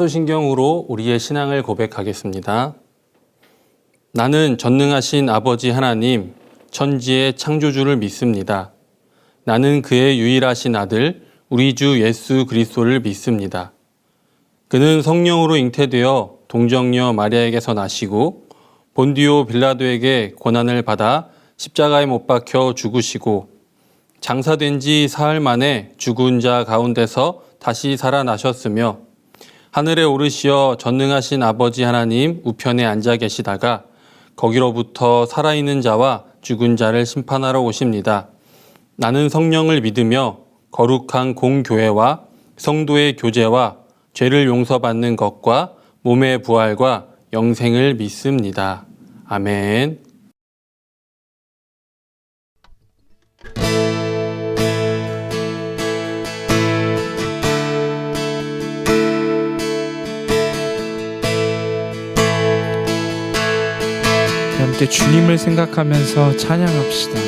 사도신경으로 우리의 신앙을 고백하겠습니다. 나는 전능하신 아버지 하나님, 천지의 창조주를 믿습니다. 나는 그의 유일하신 아들, 우리 주 예수 그리스도를 믿습니다. 그는 성령으로 잉태되어 동정녀 마리아에게서 나시고 본디오 빌라도에게 고난을 받아 십자가에 못 박혀 죽으시고 장사된 지 사흘 만에 죽은 자 가운데서 다시 살아나셨으며 하늘에 오르시어 전능하신 아버지 하나님 우편에 앉아 계시다가 거기로부터 살아있는 자와 죽은 자를 심판하러 오십니다. 나는 성령을 믿으며 거룩한 공교회와 성도의 교제와 죄를 용서받는 것과 몸의 부활과 영생을 믿습니다. 아멘. 함께 주님을 생각하면서 찬양합시다.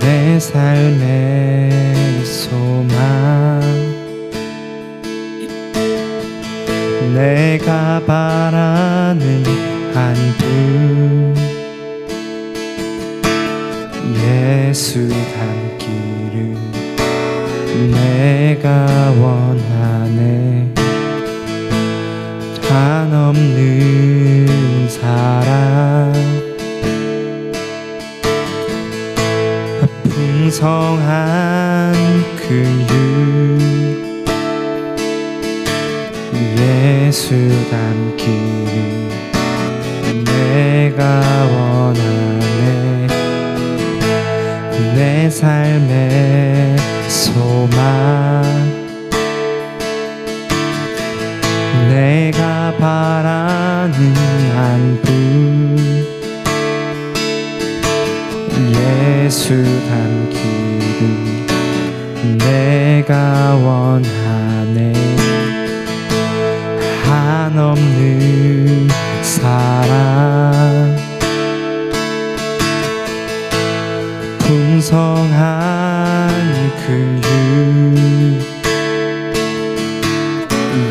내 삶의 소망, 내가 바라는 한 분, 예수 닮기를 내가 원하네. 한없는 사랑, 풍성한 긍휼, 예수 닮기를 내가 원하네. 내 삶의 소망, 내가 바라는 한 분, 예수 닮기를 내가 원하네. 한없는 사랑, 풍성한 긍휼,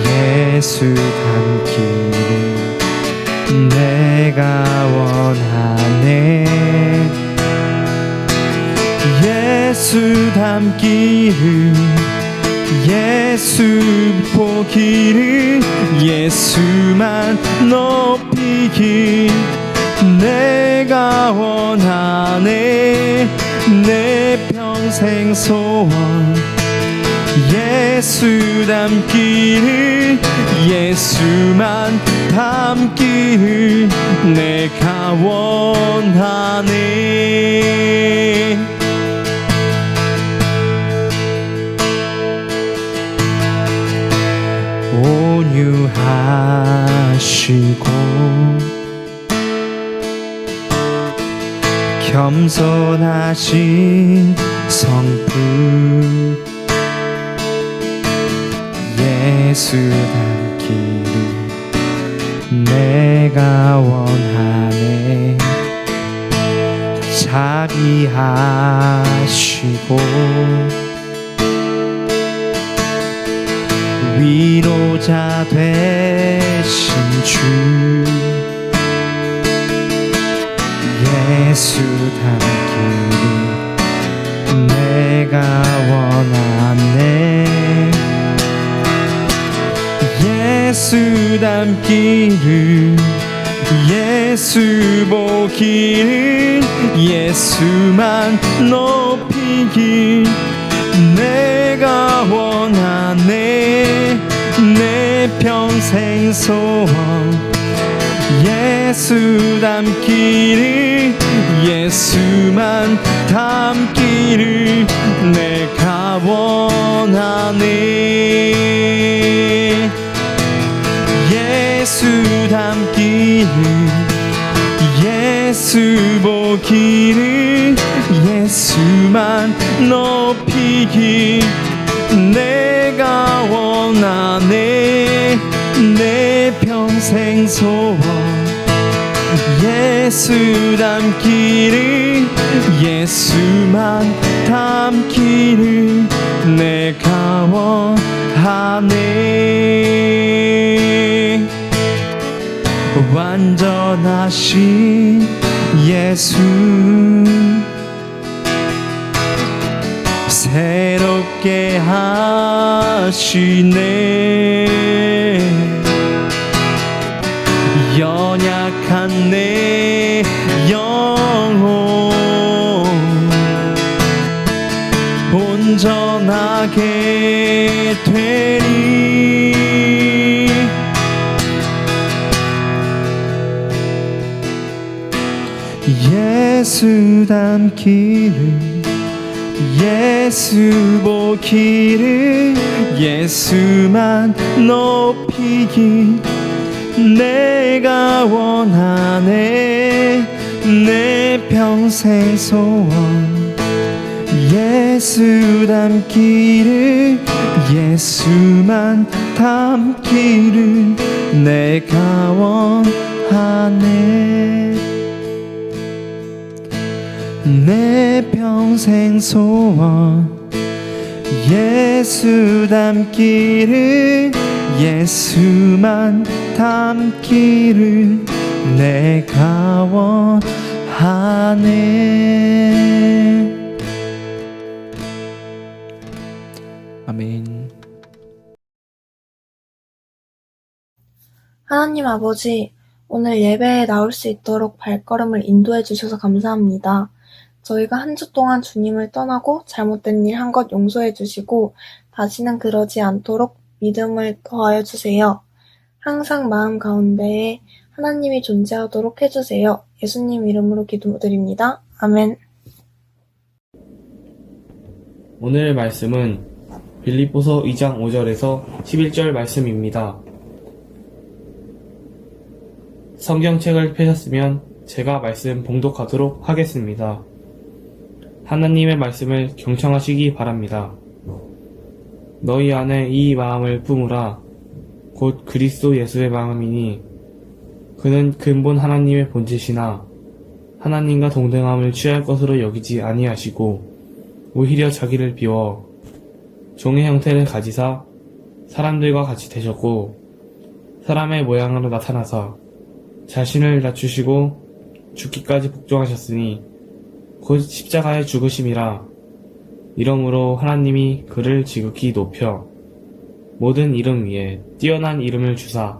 예수 닮기를 내가 원하네. 예수 닮기를, 예수 보기를, 예수만 높이길 내가 원하네. 내 평생 소원, 예수 닮기를, 예수만 닮기를 내가 원하네. 온유하시고 겸손하신 성품, 예수 닮기를 내가 원하네. 자비하시고 위로자 되신 주, 예수 닮기를 내가 원하네. 예수 닮기를, 예수 보기를, 예수만 높이길 내가 원하네. 내 평생 소원, 예수 닮기를, 예수만 닮기를 내가 원하네. 예수 닮기를, 예수 보기를, 예수만 높이길 내가 원하네. 내 평생 소원, 예수 닮기를 예수만 닮기를 내가 원하네. 완전하신 예수 새롭게 하시네. 연약한 내 영혼 온전하게 되리. 예수 닮기를 예수 보기를 예수만 높이기 내가 원하네. 내 평생 소원 예수 닮기를 예수만 닮기를 내가 원하네. 내 평생 소원 예수 닮기를 예수만 닮기를 내가 원하네. 아멘. 하나님 아버지, 오늘 예배에 나올 수 있도록 발걸음을 인도해 주셔서 감사합니다. 저희가 한 주 동안 주님을 떠나고 잘못된 일 한 것 용서해 주시고 다시는 그러지 않도록 믿음을 더하여 주세요. 항상 마음 가운데에 하나님이 존재하도록 해주세요. 예수님 이름으로 기도드립니다. 아멘. 오늘 말씀은 빌립보서 2장 5절에서 11절 말씀입니다. 성경책을 펴셨으면 제가 말씀 봉독하도록 하겠습니다. 하나님의 말씀을 경청하시기 바랍니다. 너희 안에 이 마음을 품으라. 곧 그리스도 예수의 마음이니 그는 근본 하나님의 본짓이나 하나님과 동등함을 취할 것으로 여기지 아니하시고 오히려 자기를 비워 종의 형태를 가지사 사람들과 같이 되셨고 사람의 모양으로 나타나사 자신을 낮추시고 죽기까지 복종하셨으니 곧 십자가의 죽으심이라. 이러므로 하나님이 그를 지극히 높여 모든 이름 위에 뛰어난 이름을 주사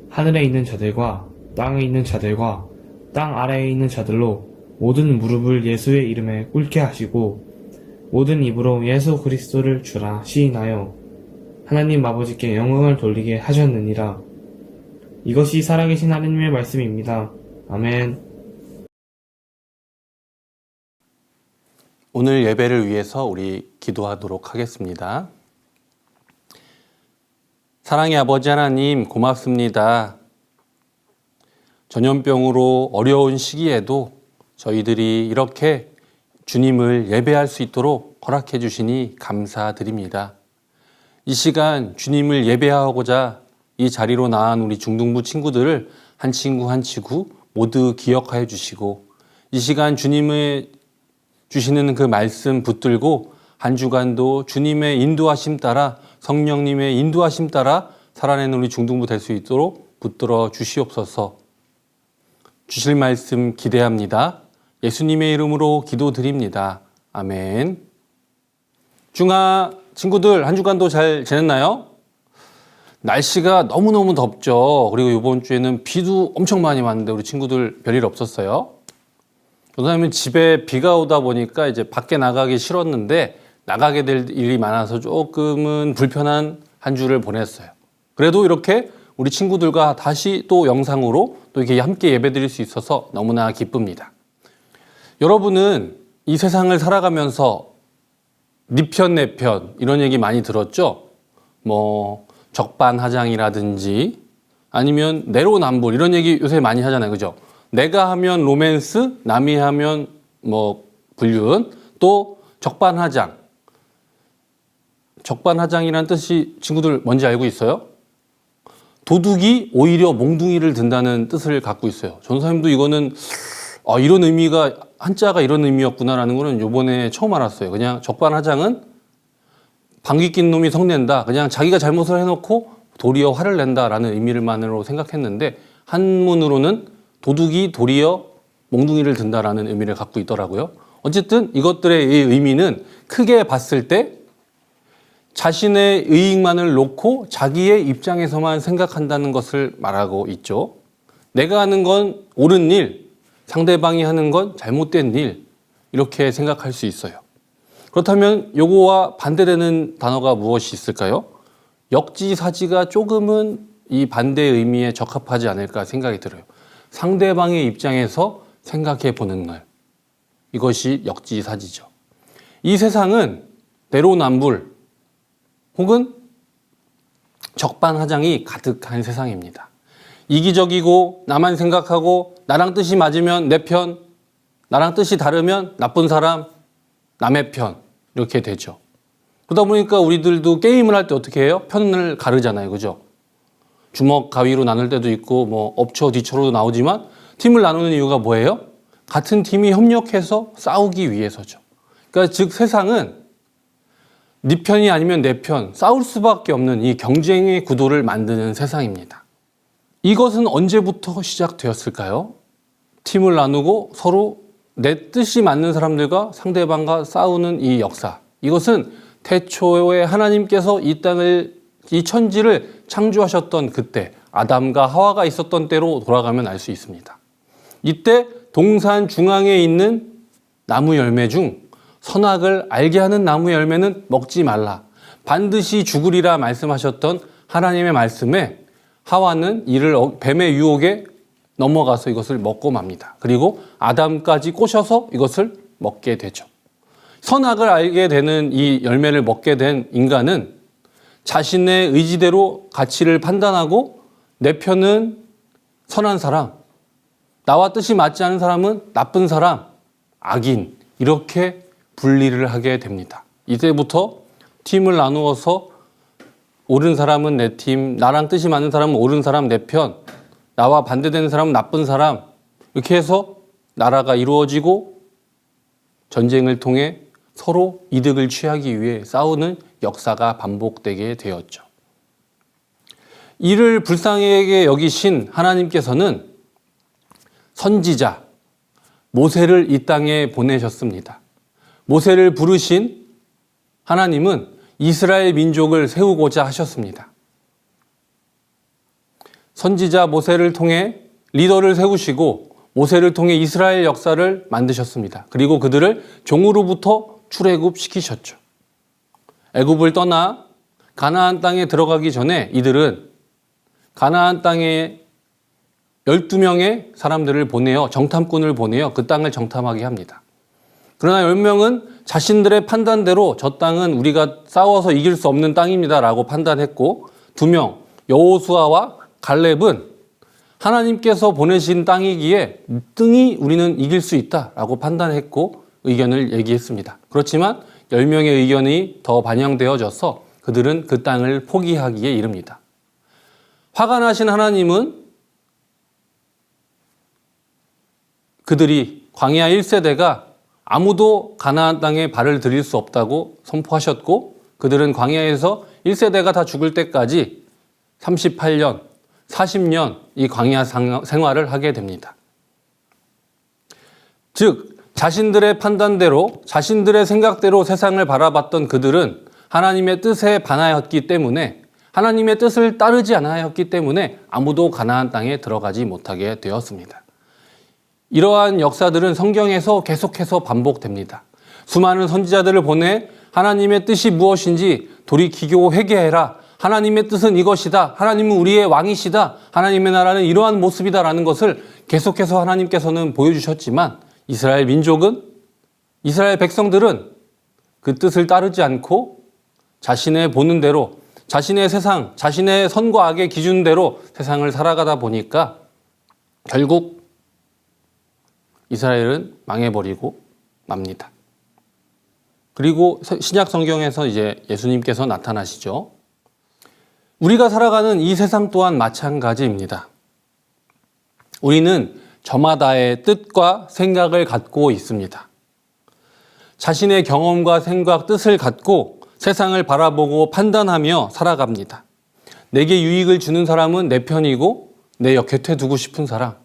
하늘에 있는 자들과 땅에 있는 자들과 땅 아래에 있는 자들로 모든 무릎을 예수의 이름에 꿇게 하시고 모든 입으로 예수 그리스도를 주라 시인하여 하나님 아버지께 영광을 돌리게 하셨느니라. 이것이 살아계신 하나님의 말씀입니다. 아멘. 오늘 예배를 위해서 우리 기도하도록 하겠습니다. 사랑의 아버지 하나님, 고맙습니다. 전염병으로 어려운 시기에도 저희들이 이렇게 주님을 예배할 수 있도록 허락해 주시니 감사드립니다. 이 시간 주님을 예배하고자 이 자리로 나온 우리 중등부 친구들을 한 친구 한 친구 모두 기억하여 주시고 이 시간 주님의 주시는 그 말씀 붙들고 한 주간도 주님의 인도하심 따라 성령님의 인도하심 따라 살아내는 우리 중등부 될 수 있도록 붙들어 주시옵소서. 주실 말씀 기대합니다. 예수님의 이름으로 기도드립니다. 아멘. 중아 친구들 한 주간도 잘 지냈나요? 날씨가 너무너무 덥죠. 그리고 이번 주에는 비도 엄청 많이 왔는데 우리 친구들 별일 없었어요? 선생님은 집에 비가 오다 보니까 이제 밖에 나가기 싫었는데 나가게 될 일이 많아서 조금은 불편한 한 주를 보냈어요. 그래도 이렇게 우리 친구들과 다시 또 영상으로 또 이렇게 함께 예배드릴 수 있어서 너무나 기쁩니다. 여러분은 이 세상을 살아가면서 네 편, 내 편 이런 얘기 많이 들었죠? 뭐 적반하장이라든지 아니면 내로남불 이런 얘기 요새 많이 하잖아요. 그죠? 내가 하면 로맨스, 남이 하면 뭐 불륜, 또 적반하장. 적반하장이라는 뜻이 친구들 뭔지 알고 있어요? 도둑이 오히려 몽둥이를 든다는 뜻을 갖고 있어요. 전사님도 이거는 이런 의미가 한자가 이런 의미였구나라는 거는 요번에 처음 알았어요. 그냥 적반하장은 방귀 낀 놈이 성낸다. 그냥 자기가 잘못을 해놓고 도리어 화를 낸다라는 의미만으로 생각했는데 한문으로는 도둑이 도리어 몽둥이를 든다라는 의미를 갖고 있더라고요. 어쨌든 이것들의 의미는 크게 봤을 때 자신의 이익만을 놓고 자기의 입장에서만 생각한다는 것을 말하고 있죠. 내가 하는 건 옳은 일, 상대방이 하는 건 잘못된 일, 이렇게 생각할 수 있어요. 그렇다면 요거와 반대되는 단어가 무엇이 있을까요? 역지사지가 조금은 이 반대의 의미에 적합하지 않을까 생각이 들어요. 상대방의 입장에서 생각해 보는 날. 이것이 역지사지죠. 이 세상은 내로남불 혹은 적반하장이 가득한 세상입니다. 이기적이고 나만 생각하고 나랑 뜻이 맞으면 내 편, 나랑 뜻이 다르면 나쁜 사람, 남의 편 이렇게 되죠. 그러다 보니까 우리들도 게임을 할 때 어떻게 해요? 편을 가르잖아요. 그죠? 주먹, 가위로 나눌 때도 있고 뭐 업초, 뒤초로도 나오지만 팀을 나누는 이유가 뭐예요? 같은 팀이 협력해서 싸우기 위해서죠. 그러니까 즉 세상은 네 편이 아니면 내 편, 싸울 수밖에 없는 이 경쟁의 구도를 만드는 세상입니다. 이것은 언제부터 시작되었을까요? 팀을 나누고 서로 내 뜻이 맞는 사람들과 상대방과 싸우는 이 역사. 이것은 태초에 하나님께서 이 천지를 창조하셨던 그때 아담과 하와가 있었던 때로 돌아가면 알 수 있습니다. 이때 동산 중앙에 있는 나무 열매 중 선악을 알게 하는 나무 열매는 먹지 말라. 반드시 죽으리라 말씀하셨던 하나님의 말씀에 하와는 이를 뱀의 유혹에 넘어가서 이것을 먹고 맙니다. 그리고 아담까지 꼬셔서 이것을 먹게 되죠. 선악을 알게 되는 이 열매를 먹게 된 인간은 자신의 의지대로 가치를 판단하고 내 편은 선한 사람, 나와 뜻이 맞지 않은 사람은 나쁜 사람, 악인 이렇게 분리를 하게 됩니다. 이때부터 팀을 나누어서 옳은 사람은 내 팀, 나랑 뜻이 맞는 사람은 옳은 사람 내 편, 나와 반대되는 사람은 나쁜 사람 이렇게 해서 나라가 이루어지고 전쟁을 통해 서로 이득을 취하기 위해 싸우는 역사가 반복되게 되었죠. 이를 불쌍하게 여기신 하나님께서는 선지자 모세를 이 땅에 보내셨습니다. 모세를 부르신 하나님은 이스라엘 민족을 세우고자 하셨습니다. 선지자 모세를 통해 리더를 세우시고 모세를 통해 이스라엘 역사를 만드셨습니다. 그리고 그들을 종으로부터 출애굽시키셨죠. 애굽을 떠나 가나안 땅에 들어가기 전에 이들은 가나안 땅에 12명의 사람들을 보내어 정탐꾼을 보내어 그 땅을 정탐하게 합니다. 그러나 10명은 자신들의 판단대로 저 땅은 우리가 싸워서 이길 수 없는 땅입니다 라고 판단했고 2명 여호수아와 갈렙은 하나님께서 보내신 땅이기에 능히 우리는 이길 수 있다라고 판단했고 의견을 얘기했습니다. 그렇지만 10명의 의견이 더 반영되어져서 그들은 그 땅을 포기하기에 이릅니다. 화가 나신 하나님은 그들이 광야 1세대가 아무도 가나안 땅에 발을 들일 수 없다고 선포하셨고 그들은 광야에서 1세대가 다 죽을 때까지 38년, 40년 이 광야 생활을 하게 됩니다. 즉 자신들의 판단대로 자신들의 생각대로 세상을 바라봤던 그들은 하나님의 뜻에 반하였기 때문에 하나님의 뜻을 따르지 않았기 때문에 아무도 가나안 땅에 들어가지 못하게 되었습니다. 이러한 역사들은 성경에서 계속해서 반복됩니다. 수많은 선지자들을 보내 하나님의 뜻이 무엇인지 돌이키고 회개해라. 하나님의 뜻은 이것이다. 하나님은 우리의 왕이시다. 하나님의 나라는 이러한 모습이다라는 것을 계속해서 하나님께서는 보여주셨지만 이스라엘 민족은 이스라엘 백성들은 그 뜻을 따르지 않고 자신의 보는 대로 자신의 세상, 자신의 선과 악의 기준대로 세상을 살아가다 보니까 결국 이스라엘은 망해버리고 맙니다. 그리고 신약 성경에서 이제 예수님께서 나타나시죠. 우리가 살아가는 이 세상 또한 마찬가지입니다. 우리는 저마다의 뜻과 생각을 갖고 있습니다. 자신의 경험과 생각, 뜻을 갖고 세상을 바라보고 판단하며 살아갑니다. 내게 유익을 주는 사람은 내 편이고 내 곁에 두고 싶은 사람,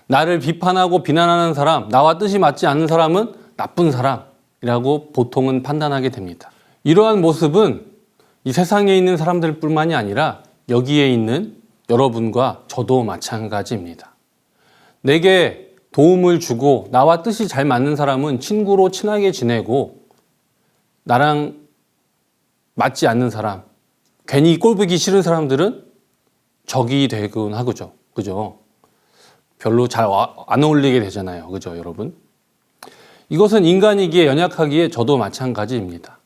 나를 비판하고 비난하는 사람, 나와 뜻이 맞지 않는 사람은 나쁜 사람이라고 보통은 판단하게 됩니다. 이러한 모습은 이 세상에 있는 사람들뿐만이 아니라 여기에 있는 여러분과 저도 마찬가지입니다. 내게 도움을 주고 나와 뜻이 잘 맞는 사람은 친구로 친하게 지내고, 나랑 맞지 않는 사람, 괜히 꼴보기 싫은 사람들은 적이 되곤 하죠. 그죠? 별로 잘 안 어울리게 되잖아요. 그죠, 여러분? 이것은 인간이기에, 연약하기에 저도 마찬가지입니다.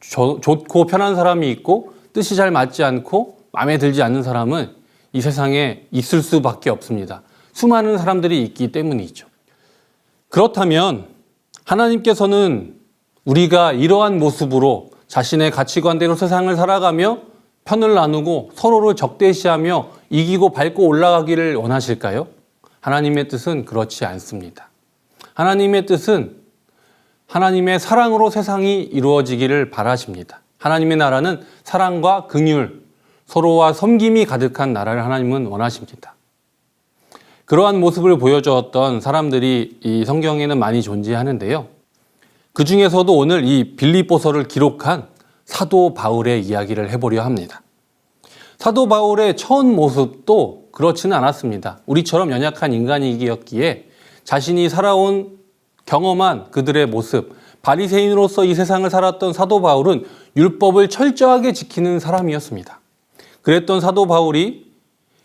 좋고 편한 사람이 있고 뜻이 잘 맞지 않고 마음에 들지 않는 사람은 이 세상에 있을 수밖에 없습니다. 수많은 사람들이 있기 때문이죠. 그렇다면 하나님께서는 우리가 이러한 모습으로 자신의 가치관대로 세상을 살아가며 편을 나누고 서로를 적대시하며 이기고 밟고 올라가기를 원하실까요? 하나님의 뜻은 그렇지 않습니다. 하나님의 뜻은 하나님의 사랑으로 세상이 이루어지기를 바라십니다. 하나님의 나라는 사랑과 긍휼, 서로와 섬김이 가득한 나라를 하나님은 원하십니다. 그러한 모습을 보여주었던 사람들이 이 성경에는 많이 존재하는데요. 그 중에서도 오늘 이 빌립보서를 기록한 사도 바울의 이야기를 해보려 합니다. 사도 바울의 처음 모습도 그렇지는 않았습니다. 우리처럼 연약한 인간이기에 자신이 살아온 경험한 그들의 모습, 바리새인으로서 이 세상을 살았던 사도 바울은 율법을 철저하게 지키는 사람이었습니다. 그랬던 사도 바울이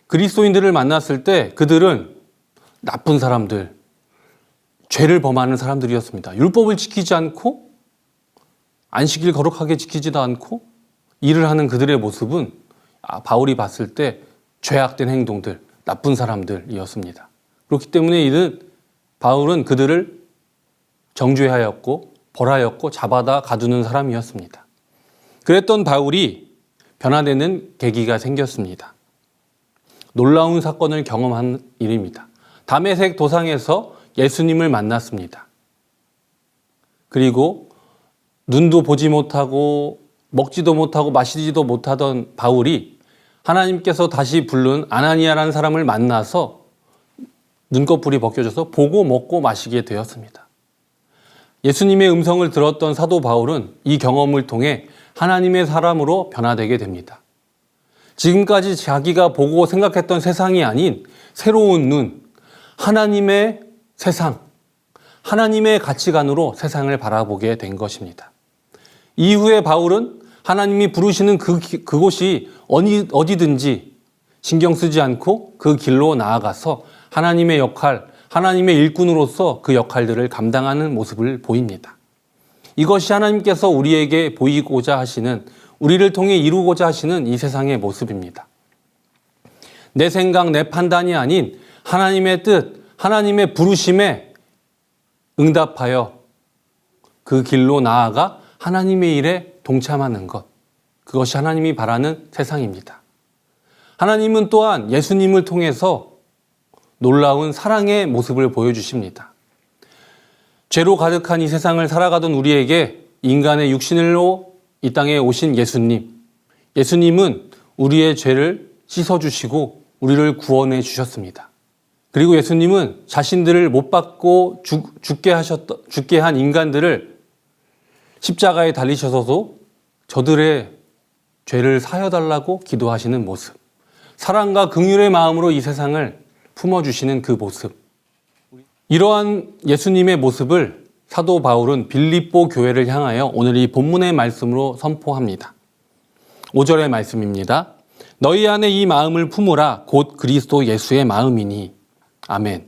그리스도인들을 만났을 때 그들은 나쁜 사람들, 죄를 범하는 사람들이었습니다. 율법을 지키지 않고 안식일 거룩하게 지키지도 않고 일을 하는 그들의 모습은 바울이 봤을 때 죄악된 행동들, 나쁜 사람들이었습니다. 그렇기 때문에 바울은 그들을 정죄하였고 벌하였고 잡아다 가두는 사람이었습니다. 그랬던 바울이 변화되는 계기가 생겼습니다. 놀라운 사건을 경험한 일입니다. 다메섹 도상에서 예수님을 만났습니다. 그리고 눈도 보지 못하고 먹지도 못하고 마시지도 못하던 바울이 하나님께서 다시 부른 아나니아라는 사람을 만나서 눈꺼풀이 벗겨져서 보고 먹고 마시게 되었습니다. 예수님의 음성을 들었던 사도 바울은 이 경험을 통해 하나님의 사람으로 변화되게 됩니다. 지금까지 자기가 보고 생각했던 세상이 아닌 새로운 눈, 하나님의 세상, 하나님의 가치관으로 세상을 바라보게 된 것입니다. 이후에 바울은 하나님이 부르시는 그곳이 어디든지 신경 쓰지 않고 그 길로 나아가서 하나님의 역할, 하나님의 일꾼으로서 그 역할들을 감당하는 모습을 보입니다. 이것이 하나님께서 우리에게 보이고자 하시는, 우리를 통해 이루고자 하시는 이 세상의 모습입니다. 내 생각, 내 판단이 아닌 하나님의 뜻, 하나님의 부르심에 응답하여 그 길로 나아가 하나님의 일에 동참하는 것, 그것이 하나님이 바라는 세상입니다. 하나님은 또한 예수님을 통해서 놀라운 사랑의 모습을 보여주십니다. 죄로 가득한 이 세상을 살아가던 우리에게 인간의 육신으로 이 땅에 오신 예수님은 우리의 죄를 씻어주시고 우리를 구원해 주셨습니다. 그리고 예수님은 자신들을 못 박고 죽게 한 인간들을 십자가에 달리셔서도 저들의 죄를 사여달라고 기도하시는 모습, 사랑과 긍휼의 마음으로 이 세상을 품어주시는 그 모습, 이러한 예수님의 모습을 사도 바울은 빌립보 교회를 향하여 오늘 이 본문의 말씀으로 선포합니다. 5절의 말씀입니다. 너희 안에 이 마음을 품으라 곧 그리스도 예수의 마음이니. 아멘.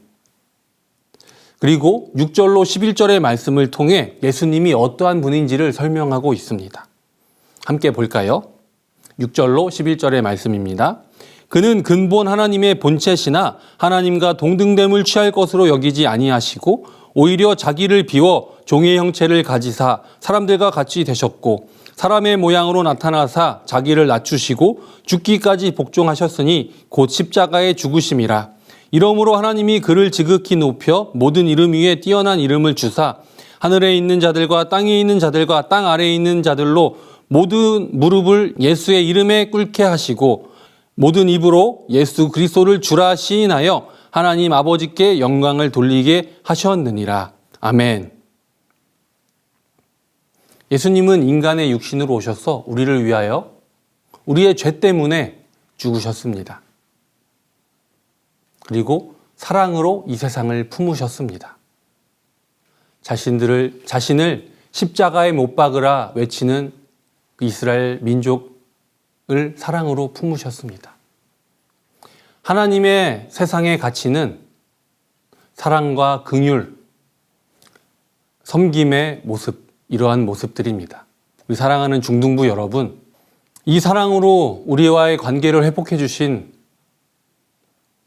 그리고 6절로 11절의 말씀을 통해 예수님이 어떠한 분인지를 설명하고 있습니다. 함께 볼까요? 6절로 11절의 말씀입니다. 그는 근본 하나님의 본체시나 하나님과 동등됨을 취할 것으로 여기지 아니하시고 오히려 자기를 비워 종의 형체를 가지사 사람들과 같이 되셨고 사람의 모양으로 나타나사 자기를 낮추시고 죽기까지 복종하셨으니 곧 십자가의 죽으심이라. 이러므로 하나님이 그를 지극히 높여 모든 이름 위에 뛰어난 이름을 주사 하늘에 있는 자들과 땅에 있는 자들과 땅 아래에 있는 자들로 모든 무릎을 예수의 이름에 꿇게 하시고 모든 입으로 예수 그리스도를 주라 시인하여 하나님 아버지께 영광을 돌리게 하셨느니라. 아멘. 예수님은 인간의 육신으로 오셔서 우리를 위하여 우리의 죄 때문에 죽으셨습니다. 그리고 사랑으로 이 세상을 품으셨습니다. 자신을 십자가에 못 박으라 외치는 이스라엘 민족을 사랑으로 품으셨습니다. 하나님의 세상의 가치는 사랑과 긍휼, 섬김의 모습, 이러한 모습들입니다. 우리 사랑하는 중등부 여러분, 이 사랑으로 우리와의 관계를 회복해 주신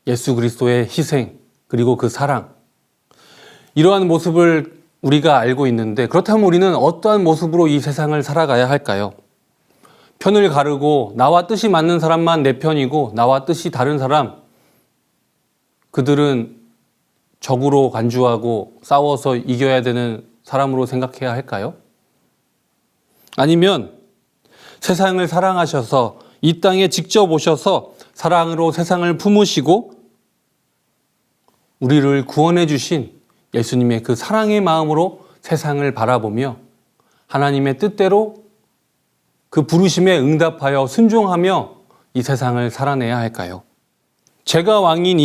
예수 그리스도의 희생, 그리고 그 사랑, 이러한 모습을 우리가 알고 있는데, 그렇다면 우리는 어떠한 모습으로 이 세상을 살아가야 할까요? 편을 가르고 나와 뜻이 맞는 사람만 내 편이고 나와 뜻이 다른 사람, 그들은 적으로 간주하고 싸워서 이겨야 되는 사람으로 생각해야 할까요? 아니면 세상을 사랑하셔서 이 땅에 직접 오셔서 사랑으로 세상을 품으시고 우리를 구원해 주신 예수님의 그 사랑의 마음으로 세상을 바라보며 하나님의 뜻대로 그 부르심에 응답하여 순종하며 이 세상을 살아내야 할까요? 죄가 왕인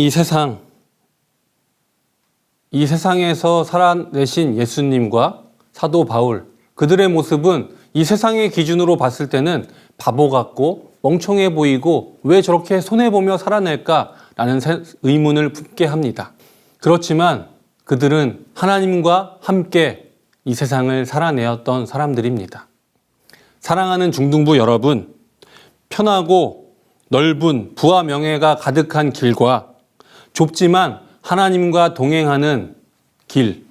이 세상에서 살아내신 예수님과 사도 바울, 그들의 모습은 이 세상의 기준으로 봤을 때는 바보 같고 멍청해 보이고 왜 저렇게 손해보며 살아낼까라는 의문을 품게 합니다. 그렇지만 그들은 하나님과 함께 이 세상을 살아내었던 사람들입니다. 사랑하는 중등부 여러분, 편하고 넓은 부와 명예가 가득한 길과 좁지만 하나님과 동행하는 길,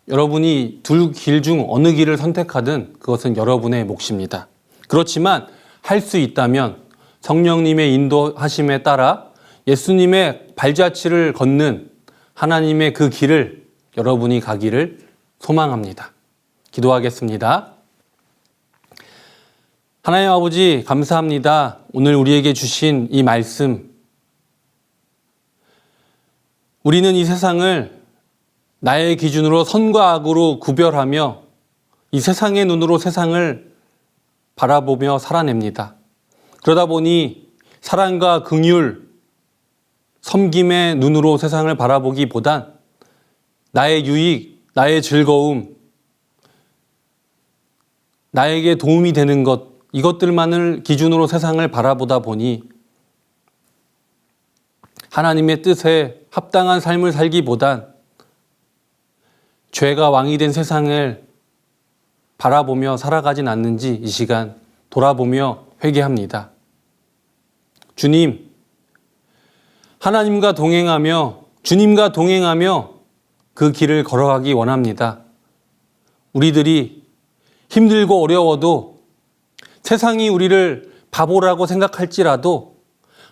여러분이 둘 길 중 어느 길을 선택하든 그것은 여러분의 몫입니다. 그렇지만 할 수 있다면 성령님의 인도하심에 따라 예수님의 발자취를 걷는 하나님의 그 길을 여러분이 가기를 소망합니다. 기도하겠습니다. 하나님 아버지, 감사합니다. 오늘 우리에게 주신 이 말씀, 우리는 이 세상을 나의 기준으로 선과 악으로 구별하며 이 세상의 눈으로 세상을 바라보며 살아냅니다. 그러다 보니 사랑과 긍휼, 섬김의 눈으로 세상을 바라보기보단 나의 유익, 나의 즐거움, 나에게 도움이 되는 것, 이것들만을 기준으로 세상을 바라보다 보니 하나님의 뜻에 합당한 삶을 살기보단 죄가 왕이 된 세상을 바라보며 살아가진 않는지 이 시간 돌아보며 회개합니다. 주님, 하나님과 동행하며 주님과 동행하며 그 길을 걸어가기 원합니다. 우리들이 힘들고 어려워도 세상이 우리를 바보라고 생각할지라도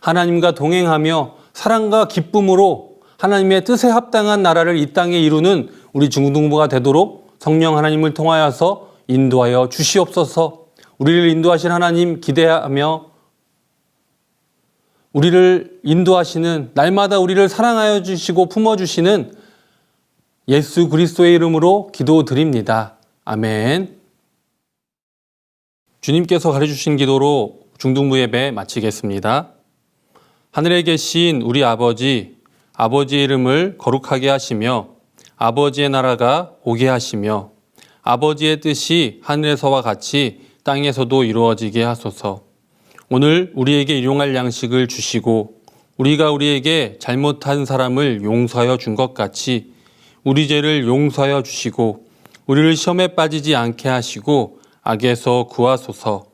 하나님과 동행하며 사랑과 기쁨으로 하나님의 뜻에 합당한 나라를 이 땅에 이루는 우리 중등부가 되도록 성령 하나님을 통하여서 인도하여 주시옵소서. 우리를 인도하신 하나님 기대하며 우리를 인도하시는, 날마다 우리를 사랑하여 주시고 품어주시는 예수 그리스도의 이름으로 기도드립니다. 아멘. 주님께서 가르쳐주신 기도로 중등부 예배 마치겠습니다. 하늘에 계신 우리 아버지의 이름을 거룩하게 하시며 아버지의 나라가 오게 하시며 아버지의 뜻이 하늘에서와 같이 땅에서도 이루어지게 하소서. 오늘 우리에게 일용할 양식을 주시고 우리가 우리에게 잘못한 사람을 용서하여 준 것 같이 우리 죄를 용서하여 주시고 우리를 시험에 빠지지 않게 하시고 악에서 구하소서.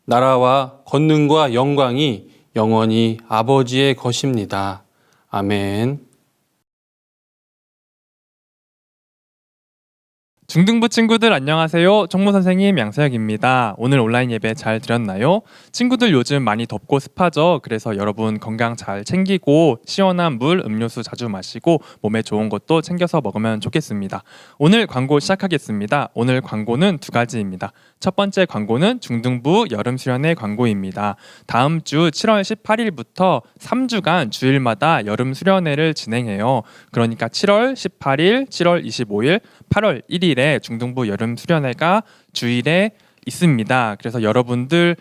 나라와 권능과 영광이 영원히 아버지의 것입니다. 아멘. 중등부 친구들 안녕하세요. 총무 선생님 양서혁입니다. 오늘 온라인 예배 잘 드렸나요? 친구들 요즘 많이 덥고 습하죠. 그래서 여러분 건강 잘 챙기고 시원한 물, 음료수 자주 마시고 몸에 좋은 것도 챙겨서 먹으면 좋겠습니다. 오늘 광고 시작하겠습니다. 오늘 광고는 두 가지입니다. 첫 번째 광고는 중등부 여름 수련회 광고입니다. 다음 주 7월 18일부터 3주간 주일마다 여름 수련회를 진행해요. 그러니까 7월 18일, 7월 25일, 8월 1일에 중등부 여름 수련회가 주일에 있습니다. 그래서 여러분들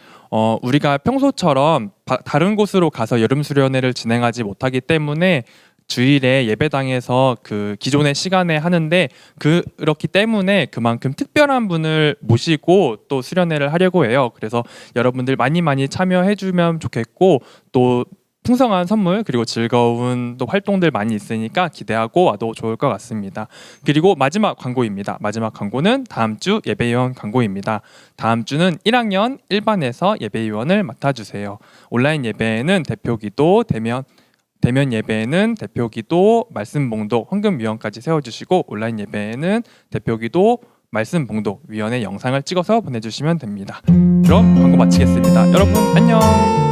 우리가 평소처럼 다른 곳으로 가서 여름 수련회를 진행하지 못하기 때문에 주일에 예배당에서 그 기존의 시간에 하는데 그렇기 때문에 그만큼 특별한 분을 모시고 또 수련회를 하려고 해요. 그래서 여러분들 많이 참여해 주면 좋겠고 또 풍성한 선물 그리고 즐거운 또 활동들 많이 있으니까 기대하고 와도 좋을 것 같습니다. 그리고 마지막 광고입니다. 마지막 광고는 다음 주 예배위원 광고입니다. 다음 주는 1학년 1반에서 예배위원을 맡아주세요. 온라인 예배에는 대표기도 대면 예배에는 대표기도, 말씀 봉독, 헌금위원까지 세워주시고 온라인 예배에는 대표기도, 말씀 봉독 위원의 영상을 찍어서 보내주시면 됩니다. 그럼 광고 마치겠습니다. 여러분 안녕.